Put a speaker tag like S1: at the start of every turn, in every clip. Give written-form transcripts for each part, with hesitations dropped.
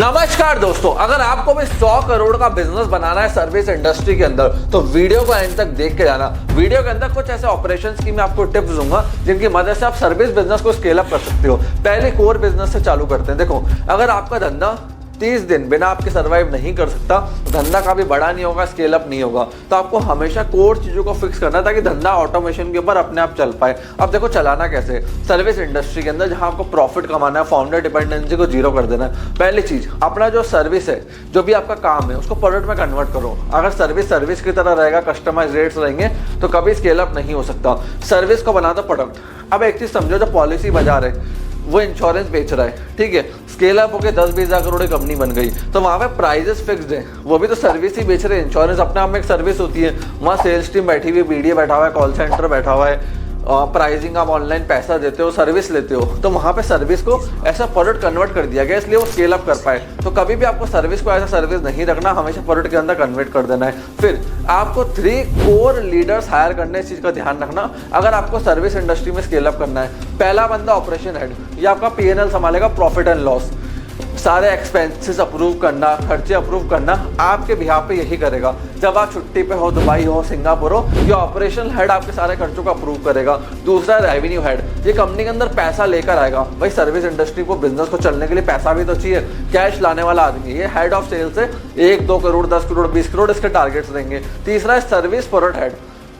S1: नमस्कार दोस्तों, अगर आपको भी 100 करोड़ का बिजनेस बनाना है सर्विस इंडस्ट्री के अंदर तो वीडियो को एंड तक देख के जाना। वीडियो के अंदर कुछ ऐसे ऑपरेशंस की मैं आपको टिप्स दूंगा जिनकी मदद से आप सर्विस बिजनेस को स्केल अप कर सकते हो। पहले कोर बिजनेस से चालू करते हैं। देखो, अगर आपका धंधा 30 दिन बिना आपके सर्वाइव नहीं कर सकता, धंधा कभी बड़ा नहीं होगा, स्केल अप नहीं होगा, तो आपको हमेशा कोर चीज़ों को फिक्स करना है ताकि धंधा ऑटोमेशन के ऊपर अपने आप चल पाए। अब देखो, चलाना कैसे सर्विस इंडस्ट्री के अंदर जहां आपको प्रॉफिट कमाना है, फाउंडर डिपेंडेंसी को जीरो कर देना है। पहली चीज़, अपना जो सर्विस है, जो भी आपका काम है, उसको प्रोडक्ट में कन्वर्ट करो। अगर सर्विस की तरह रहेगा, कस्टमाइज रेट्स रहेंगे, तो कभी स्केल अप नहीं हो सकता। सर्विस को बना दो प्रोडक्ट। अब एक चीज़ समझो, जो पॉलिसी बाजार है वो इंश्योरेंस बेच रहा है, ठीक है, स्केल अप होकर 10-20 हज़ार करोड़ की कंपनी बन गई, तो वहाँ पे प्राइजेस फिक्स्ड है। वो भी तो सर्विस ही बेच रहे हैं। इंश्योरेंस अपने आप में एक सर्विस होती है। वहाँ सेल्स टीम बैठी हुई, बीडीए बैठा हुआ है, कॉल सेंटर बैठा हुआ है, प्राइसिंग आप ऑनलाइन पैसा देते हो, सर्विस लेते हो, तो वहाँ पे सर्विस को ऐसा प्रोडक्ट कन्वर्ट कर दिया गया, इसलिए वो स्केल अप कर पाए। तो कभी भी आपको सर्विस को ऐसा सर्विस नहीं रखना, हमेशा प्रोडक्ट के अंदर कन्वर्ट कर देना है। फिर आपको 3 कोर लीडर्स हायर करने, इस चीज़ का ध्यान रखना अगर आपको सर्विस इंडस्ट्री में स्केल अप करना है। पहला बंदा ऑपरेशन हेड, ये आपका P&L संभालेगा, प्रॉफिट एंड लॉस, सारे एक्सपेंसेस अप्रूव करना, खर्चे अप्रूव करना, आपके बिहाफ पे यही करेगा। जब आप छुट्टी पे हो, दुबई हो, सिंगापुर हो, ये ऑपरेशनल हेड आपके सारे खर्चों को अप्रूव करेगा। दूसरा रेवेन्यू हेड, ये कंपनी के अंदर पैसा लेकर आएगा। भाई सर्विस इंडस्ट्री को, बिजनेस को चलने के लिए पैसा भी तो चाहिए, कैश लाने वाला आदमी। ये हेड ऑफ सेल्स है, 1-2 करोड़, 10 करोड़, 20 करोड़ इसके टारगेट्स रहेंगे। तीसरा है सर्विस प्रोडक्ट हेड,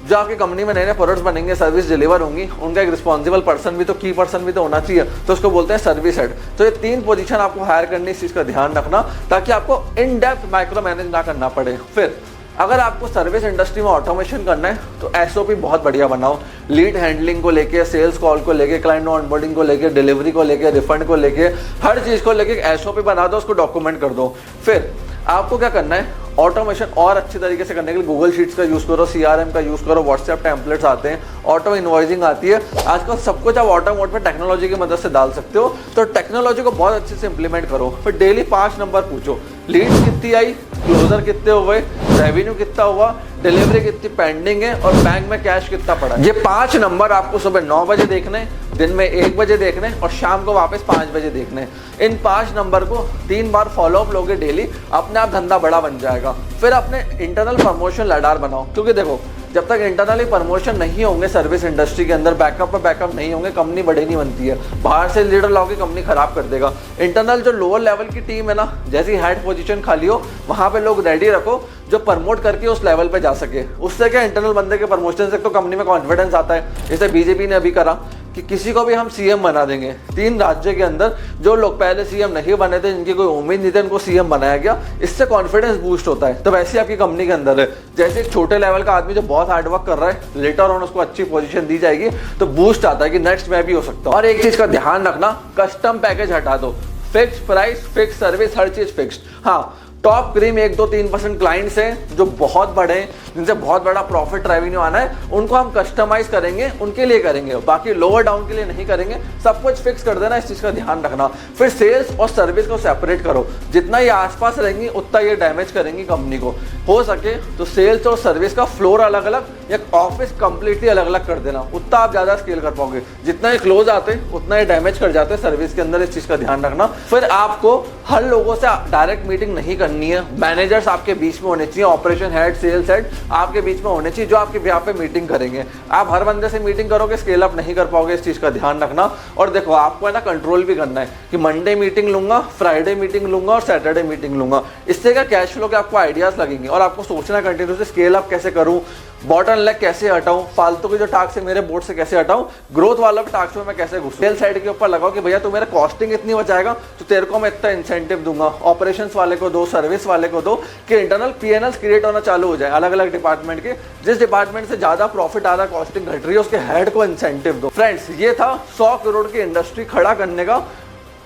S1: जो आपकी कंपनी में नए नए प्रोडक्ट्स बनेंगे, सर्विस डिलीवर होंगी, उनका एक रिस्पॉन्सिबल पर्सन भी तो, की पर्सन भी तो होना चाहिए, तो उसको बोलते हैं सर्विस हेड। तो ये 3 पोजीशन आपको हायर करनी, इस चीज़ का ध्यान रखना ताकि आपको इन डेप्थ माइक्रो मैनेज ना करना पड़े। फिर अगर आपको सर्विस इंडस्ट्री में ऑटोमेशन करना है तो एसओपी बहुत बढ़िया बनाओ। लीड हैंडलिंग को लेके, सेल्स कॉल को लेके, क्लाइंट ऑनबोर्डिंग को लेके, डिलीवरी को लेके, रिफंड को लेके, हर चीज़ को लेके एसओपी बना दो, उसको डॉक्यूमेंट कर दो। फिर आपको क्या करना है, ऑटोमेशन और अच्छे तरीके से करने के लिए गूगल शीट्स का यूज़ करो, CRM का यूज़ करो, व्हाट्सएप टेम्पलेट्स आते हैं, ऑटो इनवॉइसिंग आती है। आजकल सब कुछ आप ऑटो मोड पे टेक्नोलॉजी की मदद से डाल सकते हो, तो टेक्नोलॉजी को बहुत अच्छे से इंप्लीमेंट करो। फिर डेली 5 नंबर पूछो, लीड्स कितनी आई, क्लोजर कितने हुए, रेवेन्यू कितना हुआ, डिलीवरी कितनी पेंडिंग है और बैंक में कैश कितना पड़ा है। ये 5 नंबर आपको सुबह 9 बजे देखने, दिन में 1 बजे देखने और शाम को वापस 5 बजे देखने। इन 5 नंबर को 3 बार फॉलोअप लोगे डेली, अपने आप धंधा बड़ा बन जाएगा। फिर अपने इंटरनल प्रमोशन लडार बनाओ, क्योंकि देखो, जब तक इंटरनली प्रमोशन नहीं होंगे सर्विस इंडस्ट्री के अंदर, बैकअप पे बैकअप नहीं होंगे, कंपनी बड़ी नहीं बनती है। बाहर से लीडर लाओगे, कंपनी खराब कर देगा। इंटरनल जो लोअर लेवल की टीम है ना, जैसी हेड पोजीशन खाली हो, वहाँ पे लोग रेडी रखो जो प्रमोट करके उस लेवल पे जा सके। उससे क्या, इंटरनल बंदे के प्रमोशन से तो कंपनी में कॉन्फिडेंस आता है। जैसे बीजेपी ने अभी करा कि किसी को भी हम सीएम बना देंगे। 3 राज्य के अंदर जो लोग पहले सीएम नहीं बने थे, जिनकी कोई उम्मीद नहीं थी, उनको सीएम बनाया गया। इससे कॉन्फिडेंस बूस्ट होता है। तो वैसे आपकी कंपनी के अंदर है, जैसे एक छोटे लेवल का आदमी जो बहुत हार्डवर्क कर रहा है, लेटर ऑन उसको अच्छी पोजीशन दी जाएगी, तो बूस्ट आता है कि नेक्स्ट मैं भी हो सकता हूँ। और एक चीज का ध्यान रखना, कस्टम पैकेज हटा दो। फिक्स प्राइस, फिक्स सर्विस, हर चीज फिक्स्ड। हाँ, टॉप क्रीम 1-2-3% क्लाइंट्स हैं जो बहुत बड़े हैं, जिनसे बहुत बड़ा प्रॉफिट रेवेन्यू आना है, उनको हम कस्टमाइज करेंगे, उनके लिए करेंगे, बाकी लोअर डाउन के लिए नहीं करेंगे। सब कुछ फिक्स कर देना, इस चीज़ का ध्यान रखना। फिर सेल्स और सर्विस को सेपरेट करो। जितना ये आसपास रहेंगी उतना ये डैमेज करेंगी कंपनी को। हो सके तो सेल्स और सर्विस का फ्लोर अलग अलग या ऑफिस कंप्लीटली अलग अलग कर देना, उतना आप ज़्यादा स्केल कर पाओगे। जितना ये क्लोज आते उतना ये डैमेज कर जाते हैं सर्विस के अंदर, इस चीज़ का ध्यान रखना। फिर आपको हर लोगों से डायरेक्ट मीटिंग नहीं करनी है, मैनेजर्स आपके बीच में होने चाहिए, ऑपरेशन हेड, सेल्स हेड आपके बीच में होने चाहिए, जो आपके यहाँ पे मीटिंग करेंगे। आप हर बंदे से मीटिंग करोगे, स्केल अप नहीं कर पाओगे, इस चीज़ का ध्यान रखना। और देखो, आपको है ना कंट्रोल भी करना है कि मंडे मीटिंग लूंगा, फ्राइडे मीटिंग लूंगा और सैटरडे मीटिंग लूंगा। इससे क्या, कैश फ्लो के आपको आइडियाज लगेंगे और आपको सोचना कंटिन्यूसली, स्केल अप कैसे करूँ, बॉटलनेक कैसे हटाऊं, फालतू के जो टास्क है मेरे बोर्ड से कैसे हटाऊं, ग्रोथ वाला टास्क में मैं कैसे घुसूं। सेल साइड के ऊपर लगाओ कि भैया तू मेरा कॉस्टिंग इतनी बचाएगा तो तेरे को मैं इतना इंसेंटिव दूंगा। ऑपरेशंस वाले को दो, सर्विस वाले को दो, कि इंटरनल P&Ls क्रिएट होना चालू हो जाए अलग अलग डिपार्टमेंट के। जिस डिपार्टमेंट से ज्यादा प्रॉफिट आ रहा है, कॉस्टिंग घट रही है, उसके हेड को इंसेंटिव दो। फ्रेंड्स, ये था 100 करोड़ की इंडस्ट्री खड़ा करने का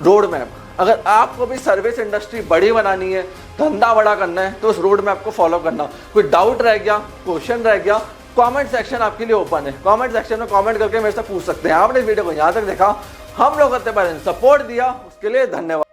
S1: रोड मैप। अगर आपको भी सर्विस इंडस्ट्री बड़ी बनानी है, धंधा बड़ा करना है, तो उस रोड मैप को फॉलो करना। कोई डाउट रह गया, क्वेश्चन रह गया, कमेंट सेक्शन आपके लिए ओपन है। कमेंट सेक्शन में कमेंट करके मेरे से पूछ सकते हैं। आपने वीडियो को यहाँ तक देखा, हम लोग करते सपोर्ट दिया, उसके लिए धन्यवाद।